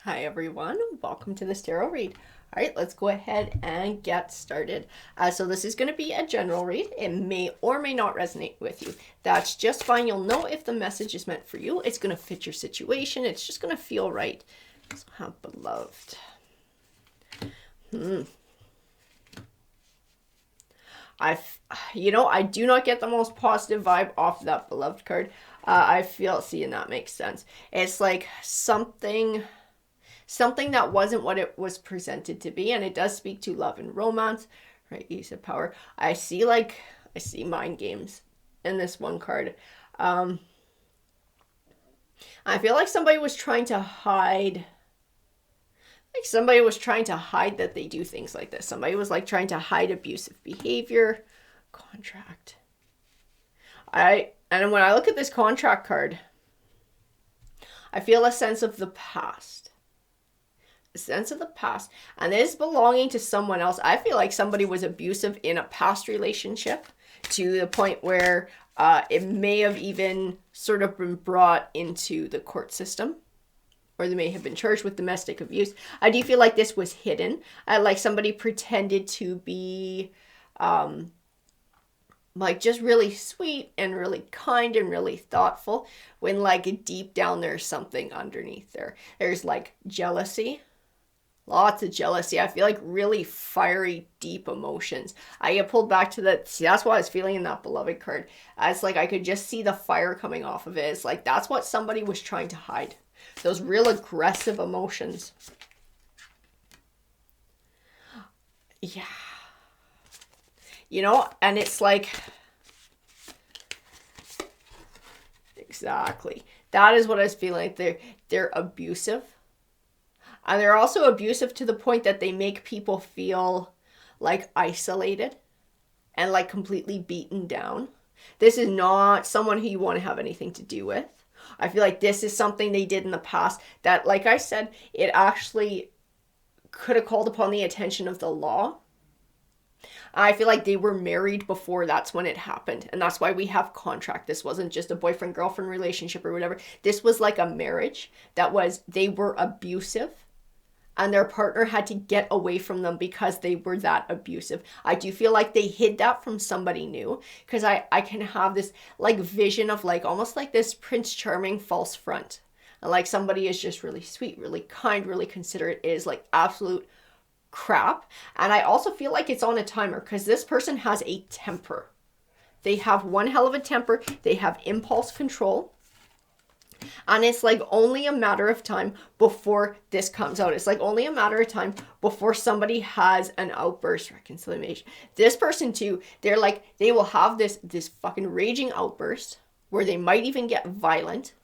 Hi everyone, welcome to this tarot read. All right, let's go ahead and get started. So this is going to be a general read. It may or may not resonate with you. That's just fine. You'll know if the message is meant for you. It's going to fit your situation. It's just going to feel right. So have beloved. I do not get the most positive vibe off that beloved card. I feel, see, and that makes sense. It's like something that wasn't what it was presented to be, and it does speak to love and romance, right? Ace of Power. I see mind games in this one card. I feel like somebody was trying to hide. Like somebody was trying to hide that they do things like this. Somebody was like trying to hide abusive behavior. Contract. And when I look at this contract card, I feel a sense of the past. A sense of the past. And this belonging to someone else. I feel like somebody was abusive in a past relationship to the point where it may have even sort of been brought into the court system. Or they may have been charged with domestic abuse. I do feel like this was hidden. Like somebody pretended to be like just really sweet and really kind and really thoughtful when like deep down there's something underneath there. There's like jealousy. Lots of jealousy. I feel like really fiery, deep emotions. I get pulled back to that. See, that's what I was feeling in that beloved card. It's like I could just see the fire coming off of it. It's like that's what somebody was trying to hide. Those real aggressive emotions. Yeah. And it's like, exactly. That is what I was feeling. They're abusive. And they're also abusive to the point that they make people feel like isolated and like completely beaten down. This is not someone who you want to have anything to do with. I feel like this is something they did in the past that, like I said, it actually could have called upon the attention of the law. I feel like they were married before that's when it happened. And that's why we have contract. This wasn't just a boyfriend-girlfriend relationship or whatever. This was like a marriage they were abusive. And their partner had to get away from them because they were that abusive. I do feel like they hid that from somebody new, because I can have this like vision of like almost like this Prince Charming false front. And like somebody is just really sweet, really kind, really considerate, is like absolute crap. And I also feel like it's on a timer because this person has a temper. They have one hell of a temper. They have impulse control. And it's like only a matter of time before this comes out. It's like only a matter of time before somebody has an outburst. Reconciliation. This person too, they will have this fucking raging outburst where they might even get violent.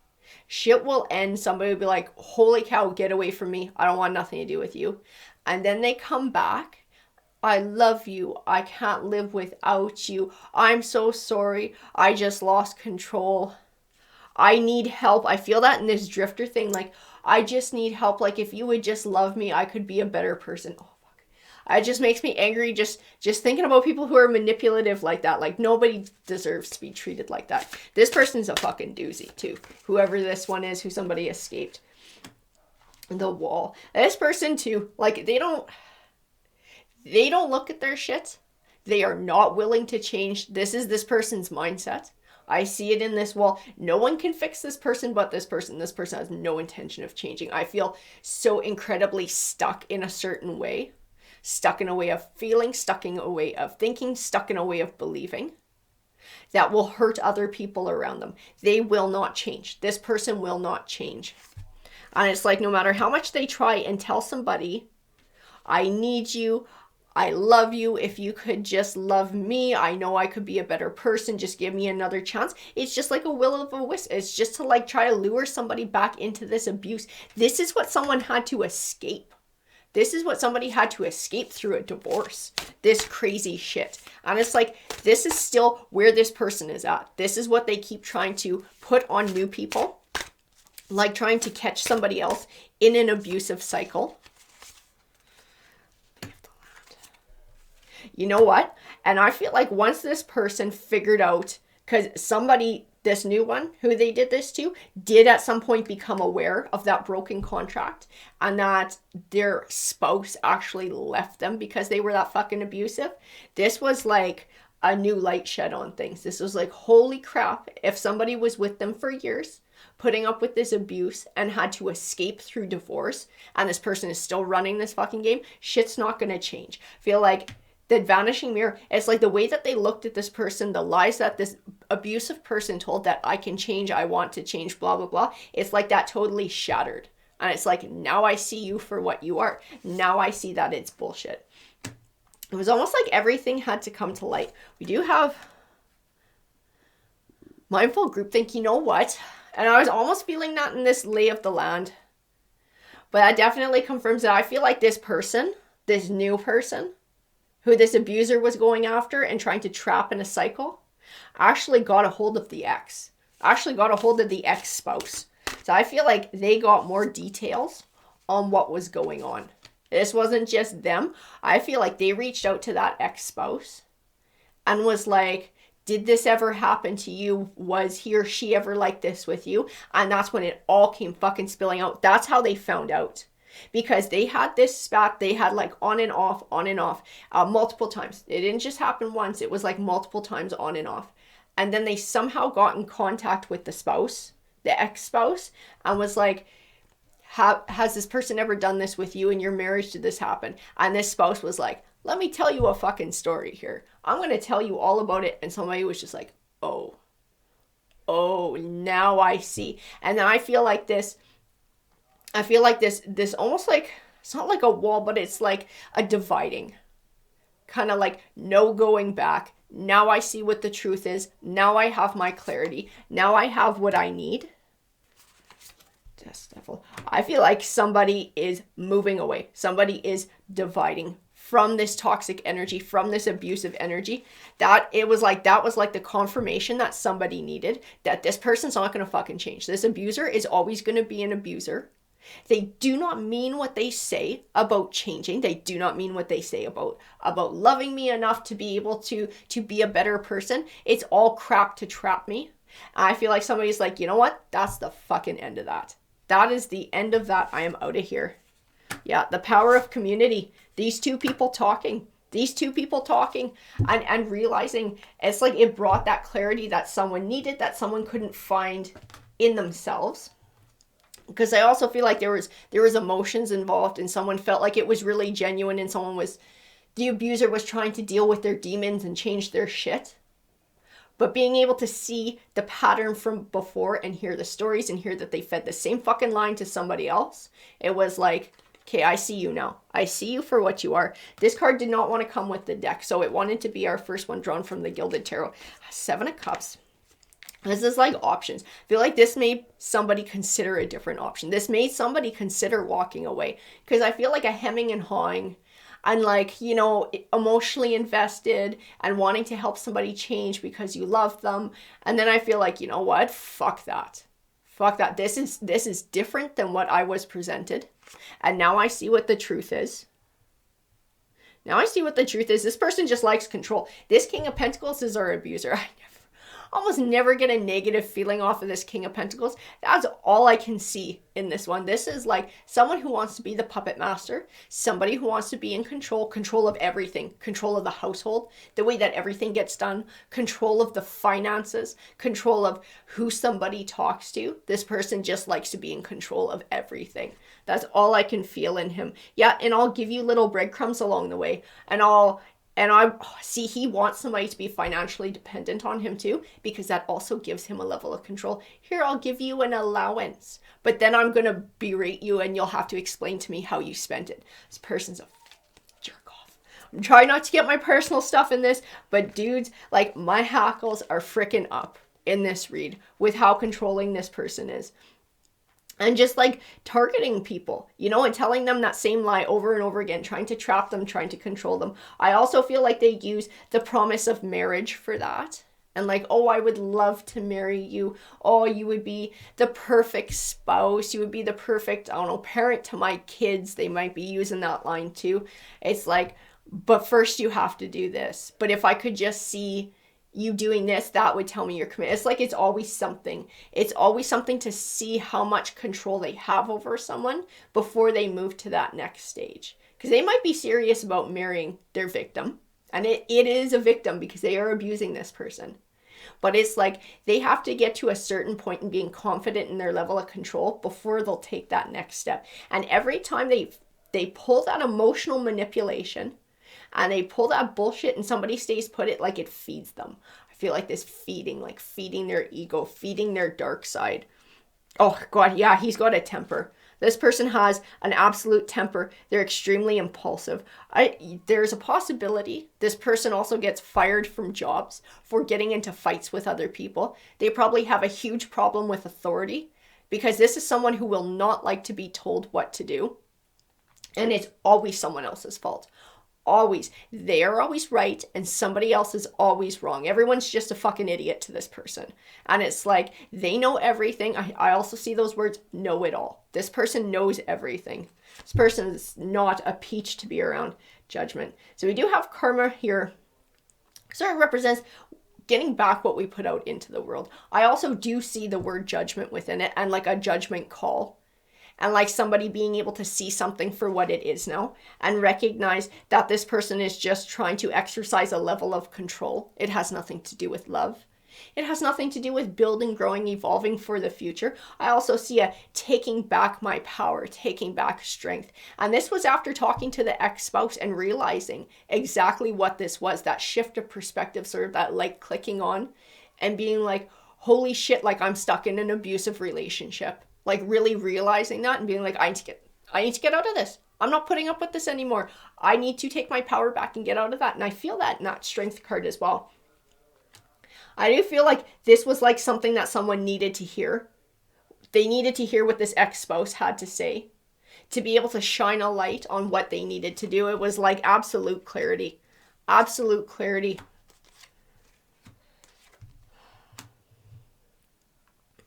Shit will end. Somebody will be like, holy cow, get away from me. I don't want nothing to do with you. And then they come back. I love you. I can't live without you. I'm so sorry. I just lost control. I need help. I feel that in this drifter thing. Like, I just need help. Like, if you would just love me, I could be a better person. Oh, fuck. It just makes me angry just thinking about people who are manipulative like that. Like, nobody deserves to be treated like that. This person's a fucking doozy, too. Whoever this one is, who somebody escaped the wall. This person, too, like, they don't look at their shit. They are not willing to change. This is this person's mindset. I see it in this wall. No one can fix this person but this person. This person has no intention of changing. I feel so incredibly stuck in a certain way. Stuck in a way of feeling, stuck in a way of thinking, stuck in a way of believing that will hurt other people around them. They will not change. This person will not change. And it's like no matter how much they try and tell somebody, I need you, I love you. If you could just love me, I know I could be a better person. Just give me another chance. It's just like a will of a wisp. It's just to like try to lure somebody back into this abuse. This is what someone had to escape. This is what somebody had to escape through a divorce. This crazy shit. And it's like, this is still where this person is at. This is what they keep trying to put on new people. Like trying to catch somebody else in an abusive cycle. You know what? And I feel like once this person figured out, because this new one who they did this to did at some point become aware of that broken contract and that their spouse actually left them because they were that fucking abusive. This was like a new light shed on things. This was like, holy crap, if somebody was with them for years, putting up with this abuse and had to escape through divorce, and this person is still running this fucking game, shit's not gonna change. Feel like the vanishing mirror, it's like the way that they looked at this person, the lies that this abusive person told that I can change, I want to change, blah, blah, blah. It's like that totally shattered. And it's like, now I see you for what you are. Now I see that it's bullshit. It was almost like everything had to come to light. We do have mindful groupthink, you know what? And I was almost feeling that in this lay of the land. But that definitely confirms that I feel like this person, this new person, who this abuser was going after and trying to trap in a cycle, actually got a hold of the ex. Actually got a hold of the ex-spouse. So I feel like they got more details on what was going on. This wasn't just them. I feel like they reached out to that ex-spouse and was like, did this ever happen to you? Was he or she ever like this with you? And that's when it all came fucking spilling out. That's how they found out. Because they had this spat, they had like on and off, multiple times. It didn't just happen once, it was like multiple times on and off. And then they somehow got in contact with the spouse, the ex-spouse, and was like, has this person ever done this with you in your marriage? Did this happen? And this spouse was like, let me tell you a fucking story here. I'm going to tell you all about it. And somebody was just like, oh, now I see. And then I feel like this almost like, it's not like a wall, but it's like a dividing. Kind of like no going back. Now I see what the truth is. Now I have my clarity. Now I have what I need. I feel like somebody is moving away. Somebody is dividing from this toxic energy, from this abusive energy. That was like the confirmation that somebody needed, that this person's not going to fucking change. This abuser is always going to be an abuser. They do not mean what they say about changing. They do not mean what they say about loving me enough to be able to be a better person. It's all crap to trap me. And I feel like somebody's like, you know what? That's the fucking end of that. That is the end of that. I am out of here. Yeah, the power of community. These two people talking and realizing, it's like it brought that clarity that someone needed, that someone couldn't find in themselves. Because I also feel like there was emotions involved, and someone felt like it was really genuine, and the abuser was trying to deal with their demons and change their shit. But being able to see the pattern from before and hear the stories and hear that they fed the same fucking line to somebody else, it was like, okay, I see you now. I see you for what you are. This card did not want to come with the deck, so it wanted to be our first one drawn from the Gilded Tarot. 7 of Cups. This is like options. I feel like this made somebody consider a different option. This made somebody consider walking away. Because I feel like a hemming and hawing and like, you know, emotionally invested and wanting to help somebody change because you love them. And then I feel like, you know what? Fuck that. Fuck that. This is different than what I was presented. And now I see what the truth is. Now I see what the truth is. This person just likes control. This King of Pentacles is our abuser. Almost never get a negative feeling off of this King of Pentacles. That's all I can see in this one. This is like someone who wants to be the puppet master, somebody who wants to be in control of everything, control of the household, the way that everything gets done, control of the finances, control of who somebody talks to. This person just likes to be in control of everything. That's all I can feel in him. Yeah, and I'll give you little breadcrumbs along the way, and I see he wants somebody to be financially dependent on him too, because that also gives him a level of control. Here, I'll give you an allowance, but then I'm going to berate you and you'll have to explain to me how you spent it. This person's a jerk off. I'm trying not to get my personal stuff in this, but dudes, like my hackles are freaking up in this read with how controlling this person is. And just like targeting people, you know, and telling them that same lie over and over again, trying to trap them, trying to control them. I also feel like they use the promise of marriage for that. And like, oh, I would love to marry you. Oh, you would be the perfect spouse. You would be the perfect, I don't know, parent to my kids. They might be using that line too. It's like, but first you have to do this. But if I could just see you doing this, that would tell me you're committed. It's like it's always something. It's always something to see how much control they have over someone before they move to that next stage. Because they might be serious about marrying their victim. And it is a victim because they are abusing this person. But it's like they have to get to a certain point in being confident in their level of control before they'll take that next step. And every time they pull that emotional manipulation and they pull that bullshit and somebody stays put, it like it feeds them. I feel like this feeding, like feeding their ego, feeding their dark side. Oh God, yeah, he's got a temper. This person has an absolute temper. They're extremely impulsive. There's a possibility this person also gets fired from jobs for getting into fights with other people. They probably have a huge problem with authority because this is someone who will not like to be told what to do. And it's always someone else's fault. Always. They are always right and somebody else is always wrong. Everyone's just a fucking idiot to this person. And it's like they know everything. I also see those words, know it all. This person knows everything. This person is not a peach to be around. Judgment. So we do have karma here. Sort of represents getting back what we put out into the world. I also do see the word judgment within it and like a judgment call. And like somebody being able to see something for what it is now and recognize that this person is just trying to exercise a level of control. It has nothing to do with love. It has nothing to do with building, growing, evolving for the future. I also see a taking back my power, taking back strength. And this was after talking to the ex-spouse and realizing exactly what this was, that shift of perspective, sort of that light clicking on and being like, holy shit, like I'm stuck in an abusive relationship. Like really realizing that and being like, I need to get out of this. I'm not putting up with this anymore. I need to take my power back and get out of that. And I feel that in that strength card as well. I do feel like this was like something that someone needed to hear. They needed to hear what this ex-spouse had to say to be able to shine a light on what they needed to do. It was like absolute clarity. Absolute clarity.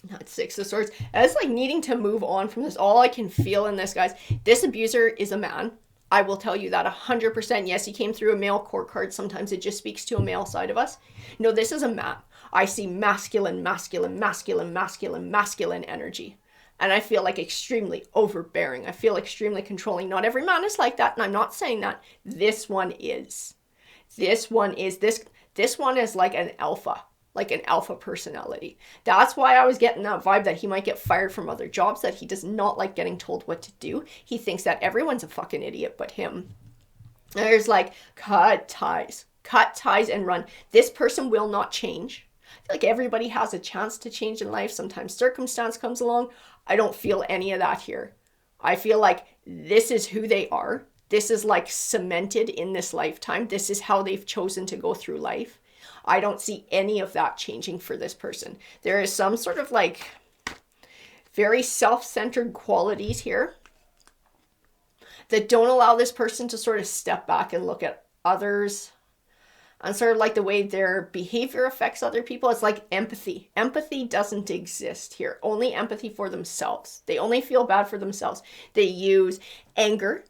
That's Six of Swords. It's like needing to move on from this. All I can feel in this, guys, this abuser is a man. I will tell you that 100%. Yes, he came through a male court card. Sometimes it just speaks to a male side of us. No, this is a man. I see masculine, masculine, masculine, masculine, masculine energy. And I feel like extremely overbearing. I feel extremely controlling. Not every man is like that. And I'm not saying that. This one is. This one is. This one is like an alpha. Like an alpha personality. That's why I was getting that vibe that he might get fired from other jobs, that he does not like getting told what to do. He thinks that everyone's a fucking idiot but him. There's like, cut ties and run. This person will not change. I feel like everybody has a chance to change in life. Sometimes circumstance comes along. I don't feel any of that here. I feel like this is who they are. This is like cemented in this lifetime. This is how they've chosen to go through life. I don't see any of that changing for this person. There is some sort of like very self-centered qualities here that don't allow this person to sort of step back and look at others and sort of like the way their behavior affects other people. It's like empathy. Empathy doesn't exist here. Only empathy for themselves. They only feel bad for themselves. They use anger.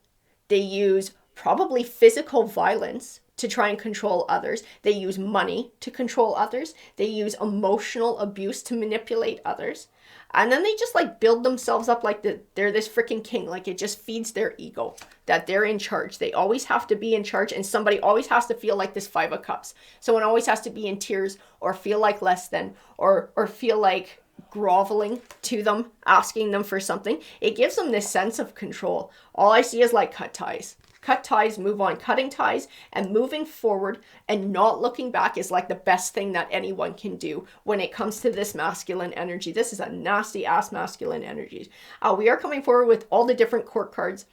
They use probably physical violence to try and control others. They use money to control others. They use emotional abuse to manipulate others. And then they just like build themselves up like they're this freaking king. Like it just feeds their ego that they're in charge. They always have to be in charge and somebody always has to feel like this Five of Cups. Someone always has to be in tears or feel like less than or feel like groveling to them, asking them for something. It gives them this sense of control. All I see is like cut ties. Cut ties, move on. Cutting ties and moving forward and not looking back is like the best thing that anyone can do when it comes to this masculine energy. This is a nasty ass masculine energy. We are coming forward with all the different court cards.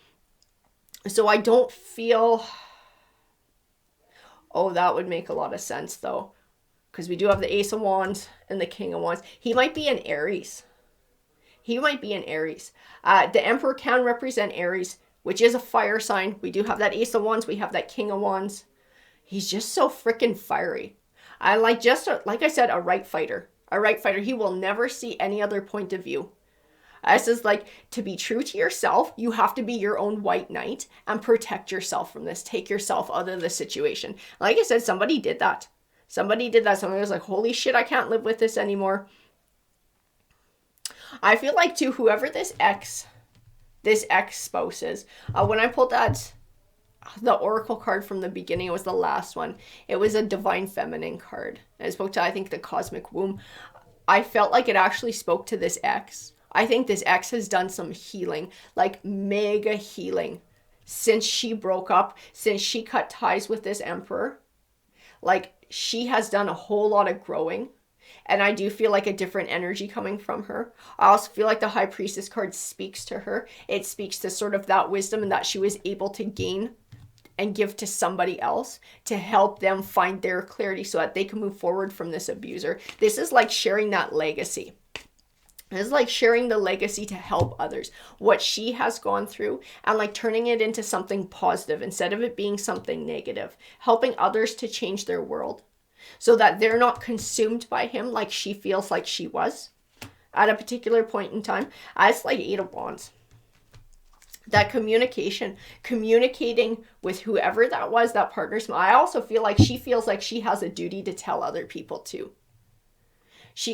So I don't feel... Oh, that would make a lot of sense though. Because we do have the Ace of Wands and the King of Wands. He might be an Aries. He might be an Aries. The Emperor can represent Aries, which is a fire sign. We do have that Ace of Wands. We have that King of Wands. He's just so freaking fiery. I like like I said, a right fighter. A right fighter. He will never see any other point of view. This is like, to be true to yourself, you have to be your own white knight and protect yourself from this. Take yourself out of the situation. Like I said, somebody did that. Somebody did that. Somebody was like, holy shit, I can't live with this anymore. I feel like too, whoever this ex spouse is, when I pulled the oracle card from the beginning, it was the last one. It was a divine feminine card. It spoke to, I think, the cosmic womb. I felt like it actually spoke to this ex. I think this ex has done some healing, like mega healing, since she broke up, since she cut ties with this emperor. Like, she has done a whole lot of growing. And I do feel like a different energy coming from her. I also feel like the High Priestess card speaks to her. It speaks to sort of that wisdom and that she was able to gain and give to somebody else to help them find their clarity so that they can move forward from this abuser. This is like sharing that legacy. It's like sharing the legacy to help others, what she has gone through, and like turning it into something positive instead of it being something negative, helping others to change their world so that they're not consumed by him like she feels like she was at a particular point in time. It's like 8 of Wands. That communicating with whoever that was, that partner's. I also feel like she feels like she has a duty to tell other people too.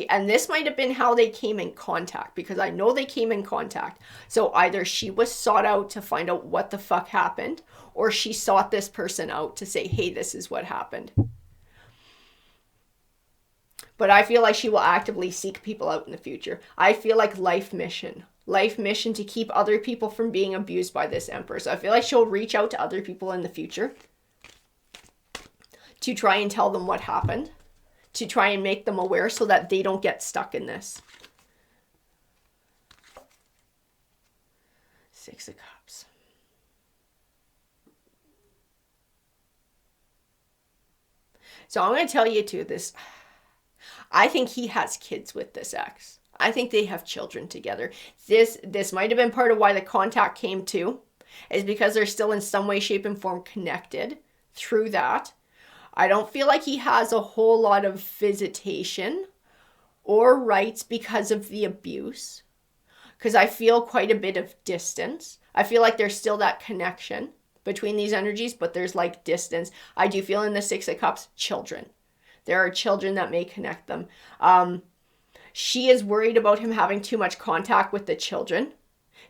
And this might have been how they came in contact, because I know they came in contact. So either she was sought out to find out what the fuck happened, or she sought this person out to say, hey, this is what happened. But I feel like she will actively seek people out in the future. I feel like life mission to keep other people from being abused by this emperor. So I feel like she'll reach out to other people in the future to try and tell them what happened, to try and make them aware so that they don't get stuck in this. 6 of Cups. So I'm going to tell you too, I think he has kids with this ex. I think they have children together. This might have been part of why the contact came too, is because they're still in some way, shape, and form connected through that. I don't feel like he has a whole lot of visitation or rights because of the abuse, because I feel quite a bit of distance. I feel like there's still that connection between these energies, but there's like distance. I do feel in the 6 of Cups, children. There are children that may connect them. She is worried about him having too much contact with the children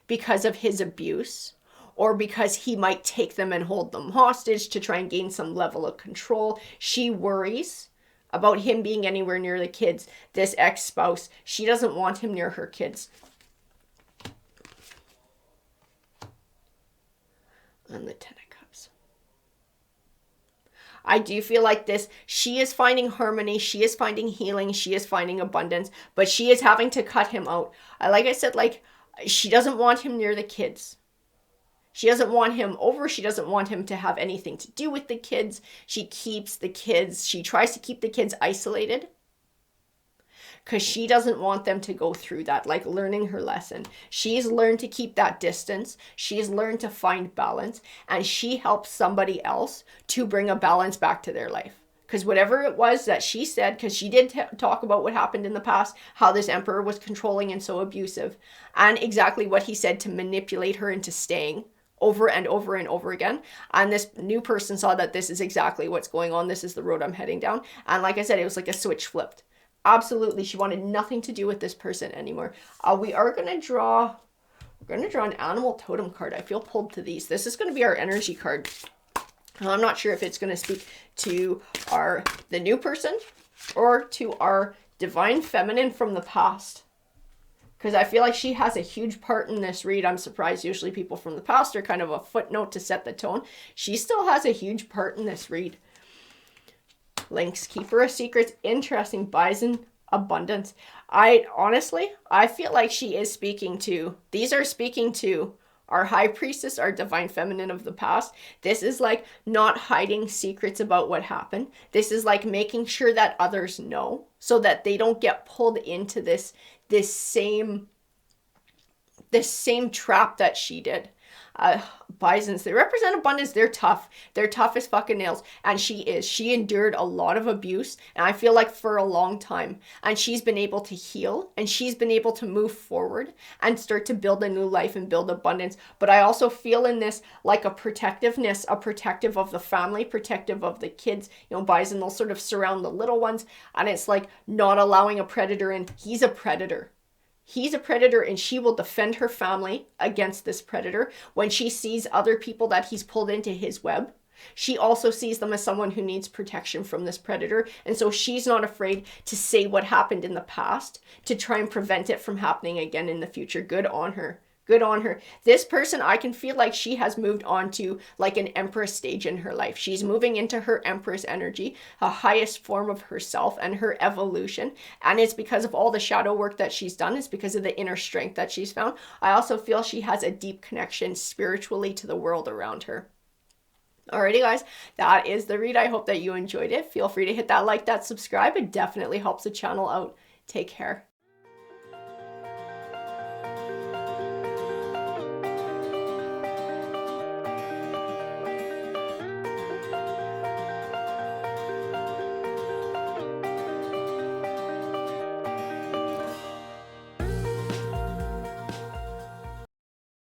because of his abuse, or because he might take them and hold them hostage to try and gain some level of control. She worries about him being anywhere near the kids. This ex-spouse, she doesn't want him near her kids. And the 10 of Cups. I do feel like she is finding harmony, she is finding healing, she is finding abundance, but she is having to cut him out. Like I said, like, she doesn't want him near the kids. She doesn't want him over. She doesn't want him to have anything to do with the kids. She tries to keep the kids isolated because she doesn't want them to go through that, like learning her lesson. She's learned to keep that distance. She's learned to find balance, and she helps somebody else to bring a balance back to their life. Because whatever it was that she said, because she did talk about what happened in the past, how this emperor was controlling and so abusive, and exactly what he said to manipulate her into staying over and over and over again. And this new person saw that this is exactly what's going on. This is the road I'm heading down. And like I said, it was like a switch flipped. Absolutely, she wanted nothing to do with this person anymore. We're going to draw an animal totem card. I feel pulled to these. This is going to be our energy card. I'm not sure if it's going to speak to the new person or to our divine feminine from the past. Because I feel like she has a huge part in this read. I'm surprised usually people from the past are kind of a footnote to set the tone. She still has a huge part in this read. Links, keeper of secrets, interesting, bison, abundance. I feel like she is speaking to, these are speaking to our high priestess, our divine feminine of the past. This is like not hiding secrets about what happened. This is like making sure that others know so that they don't get pulled into this same trap that she did. Bisons, they represent abundance. They're tough. They're tough as fucking nails. And she is. She endured a lot of abuse. And I feel like for a long time. And she's been able to heal. And she's been able to move forward and start to build a new life and build abundance. But I also feel in this like a protectiveness, a protective of the family, protective of the kids. You know, Bison, they'll sort of surround the little ones. And it's like not allowing a predator in. He's a predator. He's a predator, and she will defend her family against this predator. When she sees other people that he's pulled into his web, she also sees them as someone who needs protection from this predator. And so she's not afraid to say what happened in the past to try and prevent it from happening again in the future. Good on her. Good on her. This person, I can feel like she has moved on to like an empress stage in her life. She's moving into her empress energy, a highest form of herself and her evolution. And it's because of all the shadow work that she's done. It's because of the inner strength that she's found. I also feel she has a deep connection spiritually to the world around her. Alrighty guys, that is the read. I hope that you enjoyed it. Feel free to hit that like, that subscribe. It definitely helps the channel out. Take care.